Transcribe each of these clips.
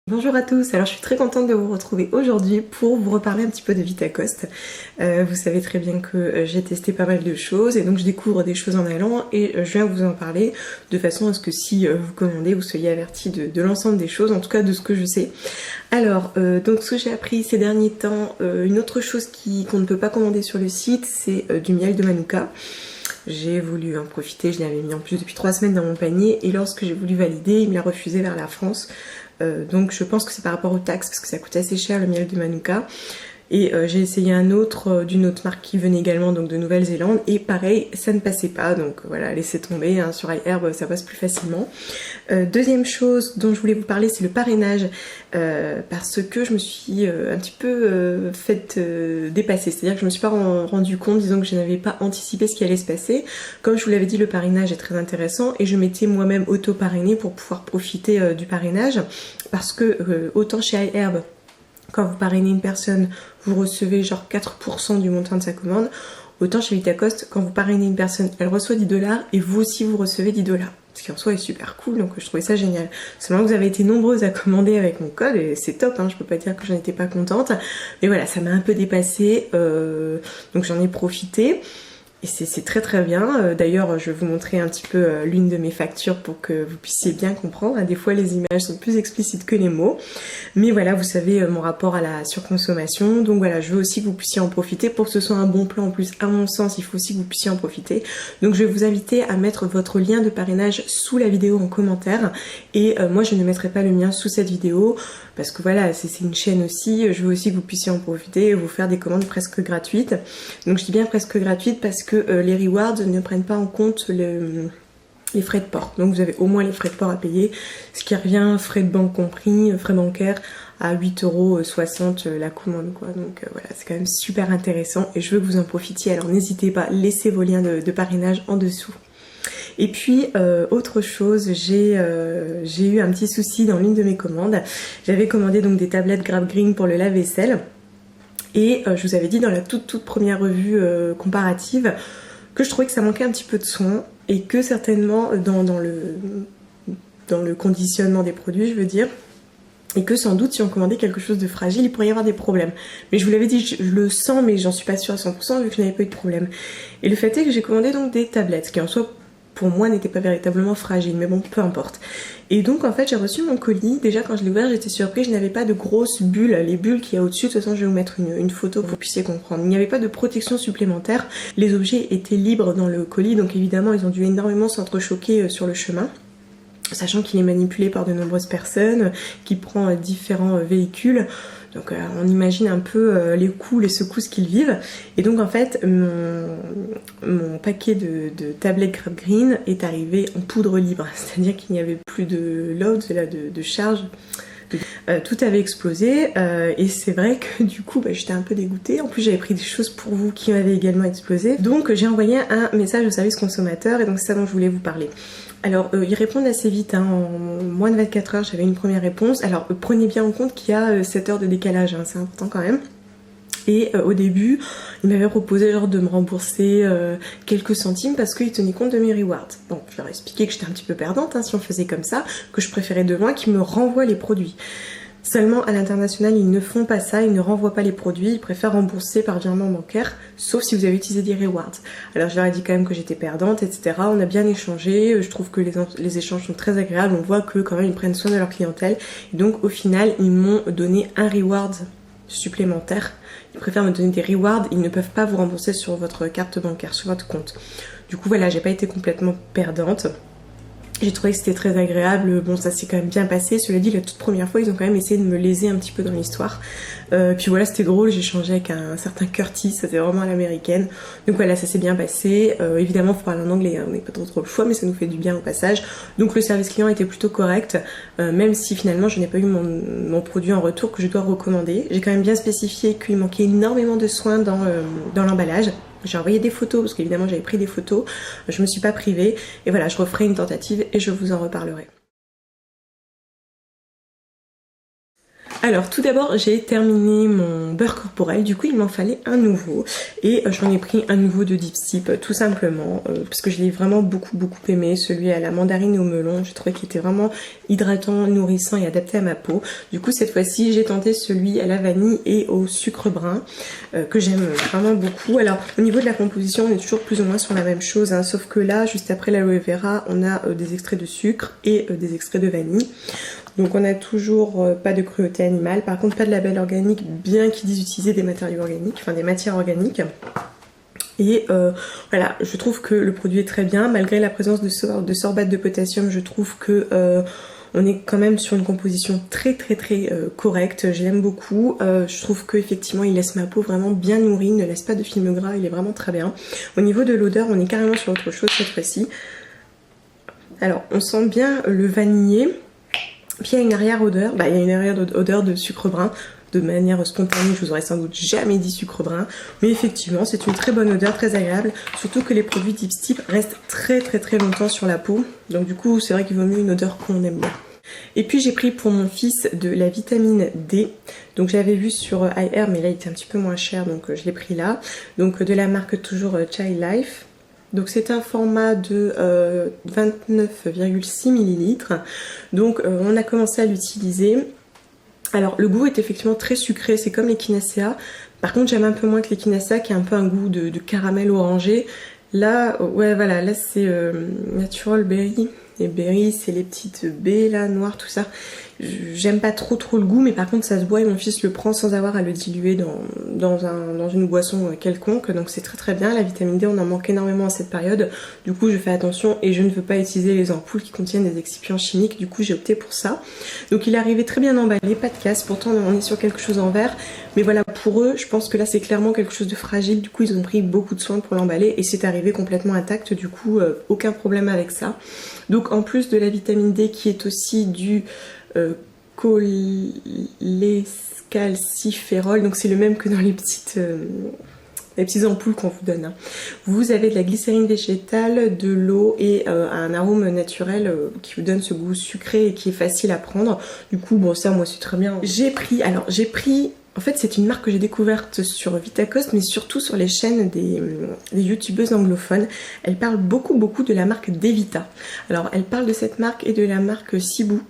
Bonjour à tous, alors je suis très contente de vous retrouver aujourd'hui pour vous reparler un petit peu de Vitacoste. Vous savez très bien que j'ai testé pas mal de choses et donc je découvre des choses en allant et je viens vous en parler de façon à ce que si vous commandez vous soyez avertis de l'ensemble des choses, en tout cas de ce que je sais. Alors, donc ce que j'ai appris ces derniers temps, une autre chose qu'on ne peut pas commander sur le site, c'est du miel de Manuka. J'ai voulu en profiter, je l'avais mis en plus depuis 3 semaines dans mon panier et lorsque j'ai voulu valider, il me l'a refusé vers la France. Donc je pense que c'est par rapport aux taxes parce que ça coûte assez cher le miel de Manuka. Et j'ai essayé un autre d'une autre marque qui venait également donc de Nouvelle-Zélande et pareil ça ne passait pas, donc voilà, laissez tomber, hein, sur iHerb ça passe plus facilement. Deuxième chose dont je voulais vous parler, c'est le parrainage, parce que je me suis un petit peu faite dépasser, c'est-à-dire que je me suis pas rendu compte, disons que je n'avais pas anticipé ce qui allait se passer. Comme je vous l'avais dit, le parrainage est très intéressant et je m'étais moi-même auto-parrainée pour pouvoir profiter du parrainage, parce que autant chez iHerb, quand vous parrainez une personne, vous recevez genre 4% du montant de sa commande. Autant chez Vitacoste, quand vous parrainez une personne, elle reçoit 10 $ et vous aussi vous recevez 10 $. Ce qui en soi est super cool, donc je trouvais ça génial. Seulement vous avez été nombreuses à commander avec mon code et c'est top, hein, je peux pas dire que j'en étais pas contente. Mais voilà, ça m'a un peu dépassée, donc j'en ai profité. Et c'est très très bien. D'ailleurs, je vais vous montrer un petit peu l'une de mes factures pour que vous puissiez bien comprendre. Des fois, les images sont plus explicites que les mots. Mais voilà, vous savez mon rapport à la surconsommation. Donc voilà, je veux aussi que vous puissiez en profiter. Pour que ce soit un bon plan en plus, à mon sens, il faut aussi que vous puissiez en profiter. Donc je vais vous inviter à mettre votre lien de parrainage sous la vidéo en commentaire. Et moi, je ne mettrai pas le mien sous cette vidéo. Parce que voilà, c'est une chaîne aussi. Je veux aussi que vous puissiez en profiter et vous faire des commandes presque gratuites. Donc je dis bien presque gratuites parce que les rewards ne prennent pas en compte les frais de port. Donc vous avez au moins les frais de port à payer, ce qui revient, frais de banque compris, frais bancaires, à 8,60 € la commande, quoi. Donc voilà, c'est quand même super intéressant et je veux que vous en profitiez. Alors n'hésitez pas, laissez vos liens de parrainage en dessous. Et puis autre chose, j'ai eu un petit souci dans l'une de mes commandes. J'avais commandé donc des tablettes Grab Green pour le lave-vaisselle. Et je vous avais dit dans la toute première revue comparative que je trouvais que ça manquait un petit peu de soin et que certainement dans le conditionnement des produits, je veux dire, et que sans doute si on commandait quelque chose de fragile, il pourrait y avoir des problèmes. Mais je vous l'avais dit, je le sens, mais j'en suis pas sûre à 100% vu que je n'avais pas eu de problème. Et le fait est que j'ai commandé donc des tablettes qui en soi pour moi n'était pas véritablement fragile, mais bon, peu importe. Et donc en fait j'ai reçu mon colis, déjà quand je l'ai ouvert j'étais surprise, je n'avais pas de grosses bulles, les bulles qu'il y a au-dessus, de toute façon je vais vous mettre une photo pour que vous puissiez comprendre. Il n'y avait pas de protection supplémentaire, les objets étaient libres dans le colis, donc évidemment ils ont dû énormément s'entrechoquer sur le chemin. Sachant qu'il est manipulé par de nombreuses personnes, qui prend différents véhicules. Donc on imagine un peu les coups, les secousses qu'ils vivent. Et donc en fait, mon paquet de tablettes Grab Green est arrivé en poudre libre. C'est-à-dire qu'il n'y avait plus de load, de charge. Tout avait explosé et c'est vrai que du coup j'étais un peu dégoûtée. En plus j'avais pris des choses pour vous qui avaient également explosé. Donc j'ai envoyé un message au service consommateur et donc c'est ça dont je voulais vous parler. Alors ils répondent assez vite, hein. En moins de 24 heures j'avais une première réponse. Alors prenez bien en compte qu'il y a 7 heures de décalage, hein. C'est important quand même. Et au début, il m'avait proposé genre de me rembourser quelques centimes parce qu'il tenait compte de mes rewards. Bon, je leur ai expliqué que j'étais un petit peu perdante, hein, si on faisait comme ça, que je préférais de loin qu'ils me renvoient les produits. Seulement à l'international, ils ne font pas ça, ils ne renvoient pas les produits, ils préfèrent rembourser par virement bancaire, sauf si vous avez utilisé des rewards. Alors je leur ai dit quand même que j'étais perdante, etc. On a bien échangé, je trouve que les échanges sont très agréables, on voit que quand même ils prennent soin de leur clientèle. Et donc au final, ils m'ont donné un reward supplémentaire. Ils préfèrent me donner des rewards, ils ne peuvent pas vous rembourser sur votre carte bancaire, sur votre compte. Du coup voilà, j'ai pas été complètement perdante. J'ai trouvé que c'était très agréable, bon ça s'est quand même bien passé, cela dit la toute première fois ils ont quand même essayé de me léser un petit peu dans l'histoire. Puis voilà, c'était drôle, j'ai changé avec un certain Curtis, c'était vraiment à l'américaine. Donc voilà, ça s'est bien passé. Évidemment il faut parler en anglais, hein, on n'est pas trop le choix, mais ça nous fait du bien au passage. Donc le service client était plutôt correct, même si finalement je n'ai pas eu mon produit en retour que je dois recommander. J'ai quand même bien spécifié qu'il manquait énormément de soins dans l'emballage. J'ai envoyé des photos parce qu'évidemment j'avais pris des photos, je me suis pas privée et voilà, je referai une tentative et je vous en reparlerai. Alors tout d'abord j'ai terminé mon beurre corporel, du coup il m'en fallait un nouveau et j'en ai pris un nouveau de Deep Steep tout simplement parce que je l'ai vraiment beaucoup aimé, celui à la mandarine et au melon, je trouvais qu'il était vraiment hydratant, nourrissant et adapté à ma peau. Du coup cette fois-ci j'ai tenté celui à la vanille et au sucre brun que j'aime vraiment beaucoup. Alors au niveau de la composition on est toujours plus ou moins sur la même chose hein, sauf que là juste après l'aloe vera on a des extraits de sucre et des extraits de vanille. Donc on a toujours pas de cruauté animale, par contre pas de label organique, bien qu'ils disent utiliser des matériaux organiques, enfin des matières organiques. Et voilà, je trouve que le produit est très bien, malgré la présence de sorbate de potassium, je trouve que on est quand même sur une composition très correcte, je l'aime beaucoup. Je trouve qu'effectivement il laisse ma peau vraiment bien nourrie, il ne laisse pas de film gras, il est vraiment très bien. Au niveau de l'odeur, on est carrément sur autre chose cette fois-ci. Alors on sent bien le vanillé. Puis il y a une arrière-odeur, il y a une arrière-odeur de sucre brun, de manière spontanée, je vous aurais sans doute jamais dit sucre brun, mais effectivement c'est une très bonne odeur, très agréable, surtout que les produits Deep Steep restent très longtemps sur la peau, donc du coup c'est vrai qu'il vaut mieux une odeur qu'on aime bien. Et puis j'ai pris pour mon fils de la vitamine D, donc j'avais vu sur iHair mais là il était un petit peu moins cher donc je l'ai pris là, donc de la marque toujours Child Life. Donc c'est un format de 29,6 ml. Donc on a commencé à l'utiliser. Alors le goût est effectivement très sucré, c'est comme l'Echinacea. Par contre j'aime un peu moins que l'Echinacea qui a un peu un goût de caramel orangé. Là, ouais voilà, là c'est Natural Berry. Les berries, c'est les petites baies là, noires, tout ça. J'aime pas trop le goût, mais par contre ça se boit et mon fils le prend sans avoir à le diluer dans une boisson quelconque. Donc c'est très bien. La vitamine D, on en manque énormément à cette période. Du coup je fais attention et je ne veux pas utiliser les ampoules qui contiennent des excipients chimiques. Du coup j'ai opté pour ça. Donc il est arrivé très bien emballé, pas de casse. Pourtant on est sur quelque chose en verre. Mais voilà, pour eux, je pense que là c'est clairement quelque chose de fragile. Du coup ils ont pris beaucoup de soin pour l'emballer et c'est arrivé complètement intact. Du coup aucun problème avec ça. Donc en plus de la vitamine D qui est aussi du cholécalciférol, donc c'est le même que dans les petites ampoules qu'on vous donne. Hein. Vous avez de la glycérine végétale, de l'eau et un arôme naturel qui vous donne ce goût sucré et qui est facile à prendre. Du coup, bon ça moi c'est très bien. J'ai pris, en fait c'est une marque que j'ai découverte sur Vitacost mais surtout sur les chaînes des youtubeuses anglophones. Elles parlent beaucoup de la marque Devita. Alors elles parlent de cette marque et de la marque Cibou.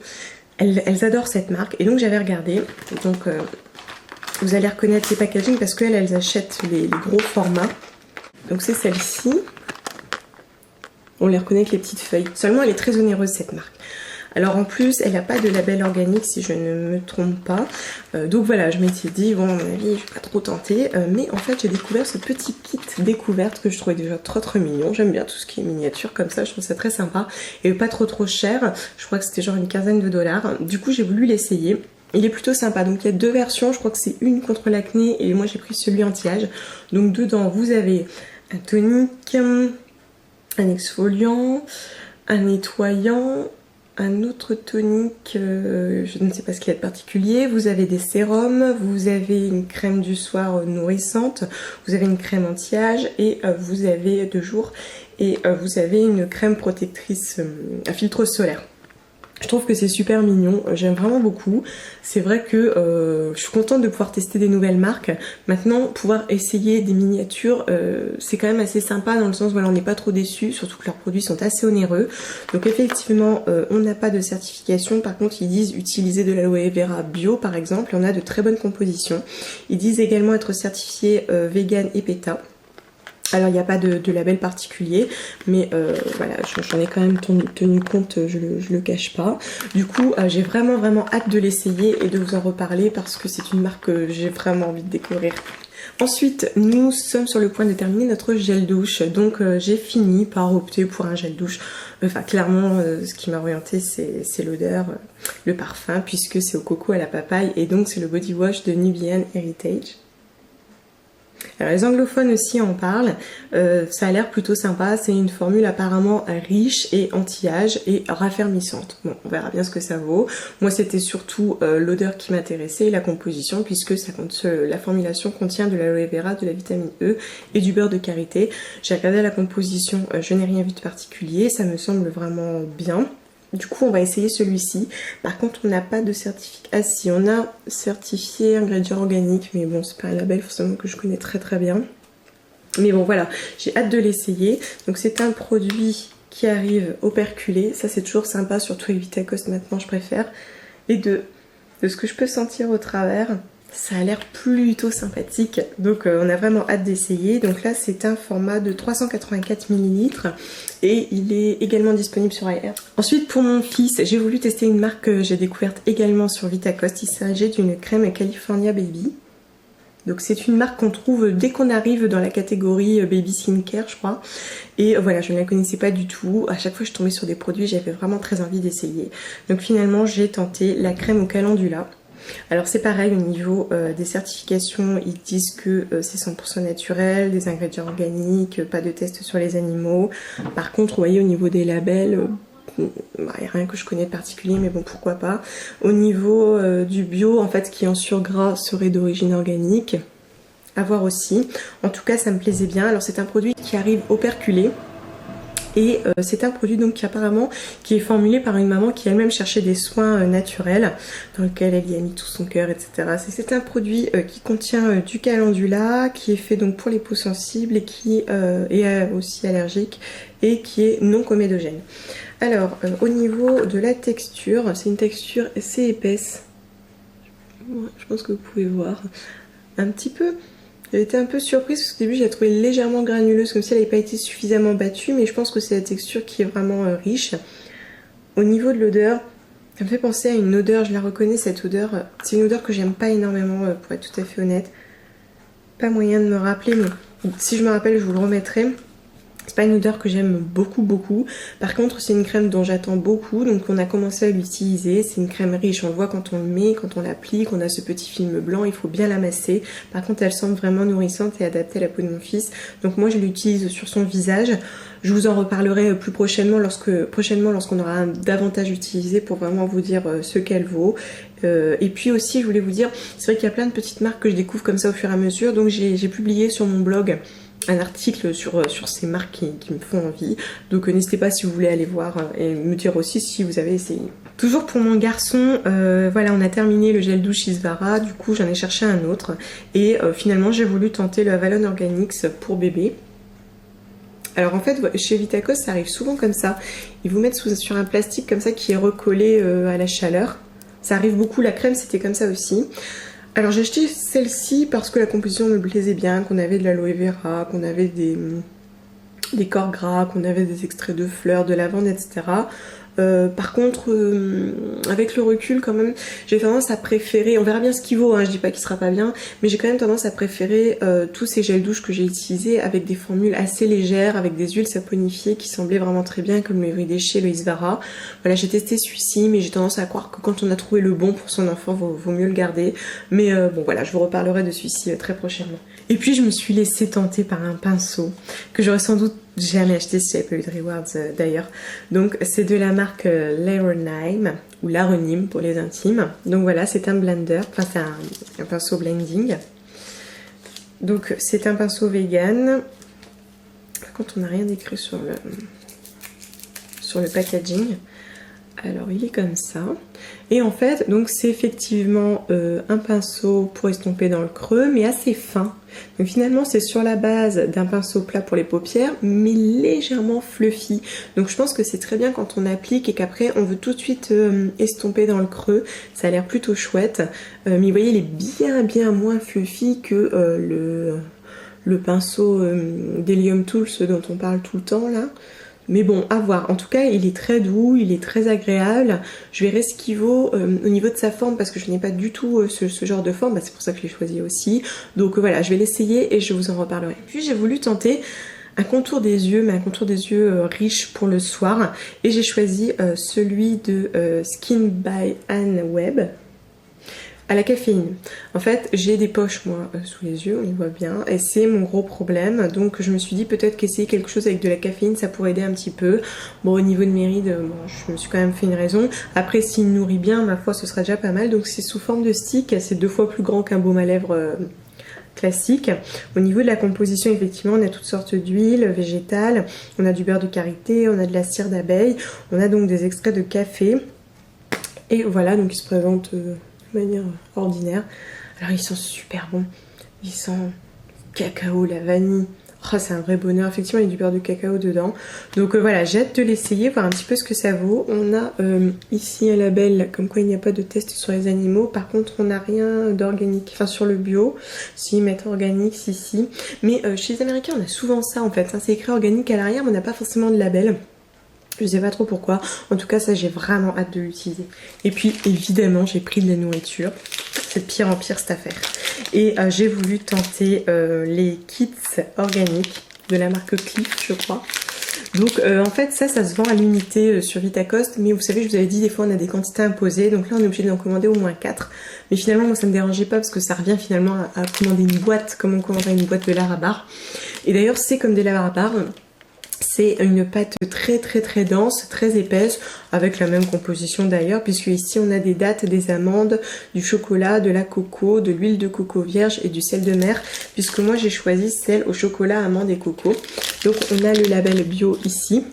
Elles adorent cette marque et donc j'avais regardé. Donc vous allez reconnaître les packaging parce qu'elles achètent les gros formats. Donc c'est celle-ci. On les reconnaît avec les petites feuilles. Seulement elle est très onéreuse cette marque. Alors en plus elle n'a pas de label organique si je ne me trompe pas. Donc voilà, je m'étais dit bon à mon avis je vais pas trop tenter. Mais en fait j'ai découvert ce petit kit découverte que je trouvais déjà trop mignon. J'aime bien tout ce qui est miniature comme ça, je trouve ça très sympa. Et pas trop cher, je crois que c'était genre une quinzaine de dollars. Du coup j'ai voulu l'essayer. Il est plutôt sympa, donc il y a deux versions, je crois que c'est une contre l'acné et moi j'ai pris celui anti-âge. Donc dedans vous avez un tonique, un exfoliant, un nettoyant, un autre tonique, je ne sais pas ce qu'il y a de particulier. Vous avez des sérums, vous avez une crème du soir nourrissante, vous avez une crème anti-âge et vous avez de jour et vous avez une crème protectrice à filtre solaire. Je trouve que c'est super mignon, j'aime vraiment beaucoup. C'est vrai que je suis contente de pouvoir tester des nouvelles marques. Maintenant, pouvoir essayer des miniatures, c'est quand même assez sympa dans le sens où voilà, on n'est pas trop déçu, surtout que leurs produits sont assez onéreux. Donc effectivement, on n'a pas de certification. Par contre, ils disent utiliser de l'aloe vera bio par exemple. On a de très bonnes compositions. Ils disent également être certifiés vegan et PETA. Alors il n'y a pas de label particulier, mais voilà, j'en ai quand même tenu compte, je le cache pas. Du coup, j'ai vraiment hâte de l'essayer et de vous en reparler parce que c'est une marque que j'ai vraiment envie de découvrir. Ensuite, nous sommes sur le point de terminer notre gel douche, donc j'ai fini par opter pour un gel douche. Enfin, clairement, ce qui m'a orienté, c'est l'odeur, le parfum, puisque c'est au coco à la papaye et donc c'est le body wash de Nubian Heritage. Alors les anglophones aussi en parlent, ça a l'air plutôt sympa, c'est une formule apparemment riche et anti-âge et raffermissante. Bon, on verra bien ce que ça vaut. Moi c'était surtout l'odeur qui m'intéressait et la composition puisque la formulation contient de l'aloe vera, de la vitamine E et du beurre de karité. J'ai regardé la composition, je n'ai rien vu de particulier, ça me semble vraiment bien. Du coup, on va essayer celui-ci. Par contre, on n'a pas de certificat. Ah si, on a certifié ingrédients organiques, mais bon, c'est pas un label forcément que je connais très bien. Mais bon, voilà, j'ai hâte de l'essayer. Donc c'est un produit qui arrive operculé. Ça, c'est toujours sympa, surtout avec Vitacoste maintenant, je préfère. Et de ce que je peux sentir au travers, ça a l'air plutôt sympathique. Donc on a vraiment hâte d'essayer. Donc là, c'est un format de 384 ml et il est également disponible sur Air. Ensuite, pour mon fils, j'ai voulu tester une marque que j'ai découverte également sur Vitacoste. Il s'agit d'une crème California Baby. Donc c'est une marque qu'on trouve dès qu'on arrive dans la catégorie Baby Skincare, je crois. Et voilà, je ne la connaissais pas du tout. À chaque fois que je tombais sur des produits, j'avais vraiment très envie d'essayer. Donc finalement, j'ai tenté la crème au calendula. Alors c'est pareil, au niveau des certifications, ils disent que c'est 100% naturel, des ingrédients organiques, pas de tests sur les animaux. Par contre, vous voyez, au niveau des labels... il n'y a rien que je connais de particulier, mais bon, pourquoi pas. Au niveau du bio, en fait, ce qui est en surgras serait d'origine organique. À voir aussi. En tout cas, ça me plaisait bien. Alors, c'est un produit qui arrive operculé. Et c'est un produit donc qui est formulé par une maman qui elle-même cherchait des soins naturels, dans lequel elle y a mis tout son cœur, etc. C'est un produit qui contient du calendula, qui est fait donc pour les peaux sensibles et qui est aussi allergique et qui est non comédogène. Alors, au niveau de la texture, c'est une texture assez épaisse. Je pense que vous pouvez voir. Un petit peu... J'ai été un peu surprise parce qu'au début, je la trouvais légèrement granuleuse, comme si elle n'avait pas été suffisamment battue, mais je pense que c'est la texture qui est vraiment riche. Au niveau de l'odeur, ça me fait penser à une odeur, je la reconnais cette odeur. C'est une odeur que j'aime pas énormément, pour être tout à fait honnête. Pas moyen de me rappeler, mais si je me rappelle, je vous le remettrai. C'est pas une odeur que j'aime beaucoup. Par contre, c'est une crème dont j'attends beaucoup. Donc on a commencé à l'utiliser. C'est une crème riche. On le voit quand on le met, quand on l'applique. On a ce petit film blanc. Il faut bien la masser. Par contre, elle semble vraiment nourrissante et adaptée à la peau de mon fils. Donc moi, je l'utilise sur son visage. Je vous en reparlerai plus prochainement lorsqu'on aura davantage utilisé pour vraiment vous dire ce qu'elle vaut. Et puis aussi, je voulais vous dire, c'est vrai qu'il y a plein de petites marques que je découvre comme ça au fur et à mesure. Donc j'ai publié sur mon blog un article sur ces marques qui me font envie. Donc n'hésitez pas si vous voulez aller voir et me dire aussi si vous avez essayé. Toujours pour mon garçon, voilà, on a terminé le gel douche Isvara. Du coup, j'en ai cherché un autre. Et finalement, j'ai voulu tenter le Avalon Organics pour bébé. Alors en fait, chez Vitacoste, ça arrive souvent comme ça. Ils vous mettent sur un plastique comme ça qui est recollé à la chaleur. Ça arrive beaucoup, la crème c'était comme ça aussi. Alors j'ai acheté celle-ci parce que la composition me plaisait bien, qu'on avait de l'aloe vera, qu'on avait des corps gras, qu'on avait des extraits de fleurs, de lavande, etc. Par contre, avec le recul quand même, j'ai tendance à préférer, on verra bien ce qu'il vaut, hein, je dis pas qu'il sera pas bien, mais j'ai quand même tendance à préférer tous ces gels douche que j'ai utilisés avec des formules assez légères, avec des huiles saponifiées qui semblaient vraiment très bien, comme le Everyday, le Isvara. Voilà, j'ai testé celui-ci, mais j'ai tendance à croire que quand on a trouvé le bon pour son enfant, vaut mieux le garder. Mais bon voilà, je vous reparlerai de celui-ci très prochainement. Et puis je me suis laissée tenter par un pinceau que j'aurais sans doute jamais acheté si j'avais pas eu de rewards d'ailleurs. Donc c'est de la marque Laronime ou Laronime pour les intimes. Donc voilà, c'est un blender, enfin c'est un pinceau blending. Donc c'est un pinceau vegan. Par contre on n'a rien écrit sur le packaging. Alors il est comme ça. Et en fait, donc c'est effectivement un pinceau pour estomper dans le creux, mais assez fin. Donc finalement c'est sur la base d'un pinceau plat pour les paupières, mais légèrement fluffy. Donc je pense que c'est très bien quand on applique et qu'après on veut tout de suite estomper dans le creux. Ça a l'air plutôt chouette. Mais vous voyez, il est bien moins fluffy que le pinceau d'Helium Tool, ce dont on parle tout le temps là. Mais bon, à voir. En tout cas, il est très doux, il est très agréable. Je verrai ce qu'il vaut au niveau de sa forme parce que je n'ai pas du tout ce genre de forme. Bah, c'est pour ça que je l'ai choisi aussi. Donc voilà, je vais l'essayer et je vous en reparlerai. Puis j'ai voulu tenter un contour des yeux, mais un contour des yeux riche pour le soir. Et j'ai choisi celui de Skin by Anne Webb. À la caféine. En fait, j'ai des poches moi sous les yeux, on les voit bien, et c'est mon gros problème. Donc je me suis dit peut-être qu'essayer quelque chose avec de la caféine, ça pourrait aider un petit peu. Bon, au niveau de mes rides, bon, je me suis quand même fait une raison. Après, s'il nourrit bien, ma foi, ce sera déjà pas mal. Donc c'est sous forme de stick, c'est 2 fois plus grand qu'un baume à lèvres classique. Au niveau de la composition, effectivement, on a toutes sortes d'huiles végétales, on a du beurre de karité, on a de la cire d'abeille, on a donc des extraits de café. Et voilà, donc ils se présentent de manière ordinaire. Alors ils sont super bons, ils sentent cacao, la vanille. Oh, c'est un vrai bonheur, effectivement il y a du beurre de cacao dedans. Donc voilà, j'ai hâte de l'essayer, voir un petit peu ce que ça vaut. On a ici un label comme quoi il n'y a pas de test sur les animaux. Par contre on n'a rien d'organique, enfin sur le bio. Si, ils mettent organique, si. Mais chez les Américains on a souvent ça en fait, hein. C'est écrit organique à l'arrière mais on n'a pas forcément de label. Je sais pas trop pourquoi, en tout cas ça j'ai vraiment hâte de l'utiliser. Et puis évidemment j'ai pris de la nourriture, c'est de pire en pire cette affaire. Et j'ai voulu tenter les kits organiques de la marque Cliff je crois. Donc en fait ça se vend à l'unité sur Vitacost, mais vous savez je vous avais dit des fois on a des quantités imposées, donc là on est obligé d'en commander au moins 4. Mais finalement moi ça me dérangeait pas parce que ça revient finalement à commander une boîte comme on commanderait une boîte de Larabar. Et d'ailleurs c'est comme des Larabar. C'est une pâte très dense, très épaisse, avec la même composition d'ailleurs, puisque ici on a des dattes, des amandes, du chocolat, de la coco, de l'huile de coco vierge et du sel de mer, puisque moi j'ai choisi celle au chocolat, amandes et coco. Donc on a le label bio ici.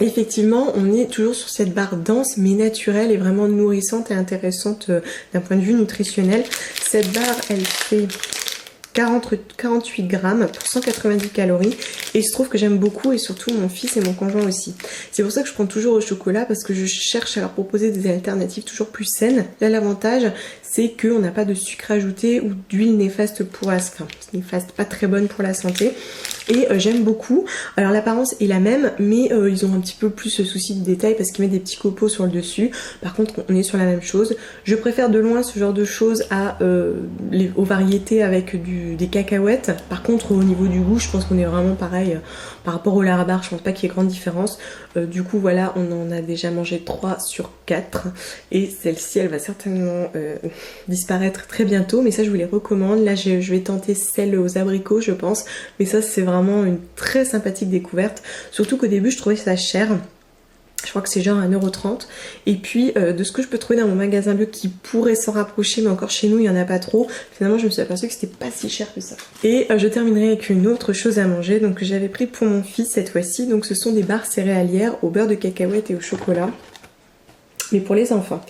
Effectivement, on est toujours sur cette barre dense mais naturelle et vraiment nourrissante et intéressante d'un point de vue nutritionnel. Cette barre, elle fait 48 grammes pour 190 calories et il se trouve que j'aime beaucoup et surtout mon fils et mon conjoint aussi. C'est pour ça que je prends toujours au chocolat parce que je cherche à leur proposer des alternatives toujours plus saines. Là l'avantage c'est qu'on n'a pas de sucre ajouté ou d'huile néfaste pour la santé, néfaste pas très bonne pour la santé. Et j'aime beaucoup. Alors l'apparence est la même mais ils ont un petit peu plus ce souci de détail parce qu'ils mettent des petits copeaux sur le dessus. Par contre on est sur la même chose. Je préfère de loin ce genre de choses aux variétés avec des cacahuètes. Par contre au niveau du goût je pense qu'on est vraiment pareil par rapport au Larabar, je pense pas qu'il y ait grande différence. Du coup voilà, on en a déjà mangé 3 sur 4 et celle-ci elle va certainement disparaître très bientôt, mais ça je vous les recommande. Là je vais tenter celle aux abricots je pense, mais ça c'est vraiment une très sympathique découverte, surtout qu'au début je trouvais ça cher. Je crois que c'est genre 1,30 €. Et puis de ce que je peux trouver dans mon magasin bio qui pourrait s'en rapprocher, mais encore chez nous il n'y en a pas trop, finalement je me suis aperçue que c'était pas si cher que ça. Et je terminerai avec une autre chose à manger, donc que j'avais pris pour mon fils cette fois-ci. Donc ce sont des barres céréalières au beurre de cacahuète et au chocolat, mais pour les enfants.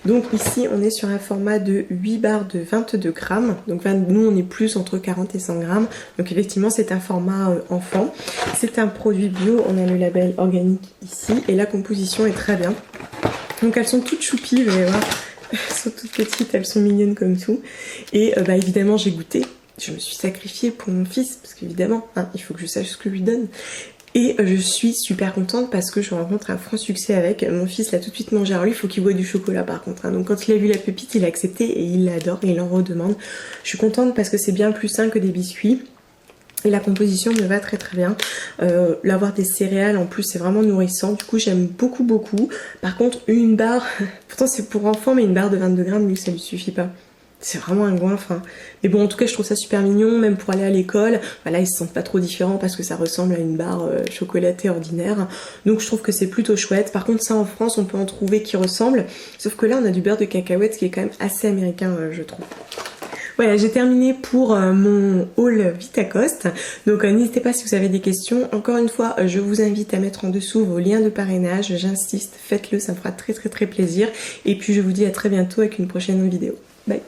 Donc ici on est sur un format de 8 barres de 22 grammes. Donc nous on est plus entre 40 et 100 grammes. Donc effectivement c'est un format enfant. C'est un produit bio, on a le label organique ici. Et la composition est très bien. Donc elles sont toutes choupies, vous allez voir. Elles sont toutes petites, elles sont mignonnes comme tout. Et évidemment j'ai goûté. Je me suis sacrifiée pour mon fils, parce qu'évidemment, hein, il faut que je sache ce que je lui donne. Et je suis super contente parce que je rencontre un franc succès avec. Mon fils l'a tout de suite mangé. Alors lui, il faut qu'il boit du chocolat par contre, hein. Donc quand il a vu la pépite, il a accepté et il l'adore et il en redemande. Je suis contente parce que c'est bien plus sain que des biscuits. Et la composition me va très bien. L'avoir des céréales en plus c'est vraiment nourrissant. Du coup j'aime beaucoup. Par contre une barre, pourtant c'est pour enfants mais une barre de 22 grammes lui ça lui suffit pas. C'est vraiment un goinfre, hein. Mais bon en tout cas je trouve ça super mignon, même pour aller à l'école. Là ils se sentent pas trop différents parce que ça ressemble à une barre chocolatée ordinaire. Donc je trouve que c'est plutôt chouette. Par contre ça en France on peut en trouver qui ressemblent. Sauf que là on a du beurre de cacahuète qui est quand même assez américain je trouve. Voilà, j'ai terminé pour mon haul Vitacost. Donc n'hésitez pas si vous avez des questions. Encore une fois, je vous invite à mettre en dessous vos liens de parrainage. J'insiste, faites-le, ça me fera très plaisir. Et puis je vous dis à très bientôt avec une prochaine vidéo. Bye.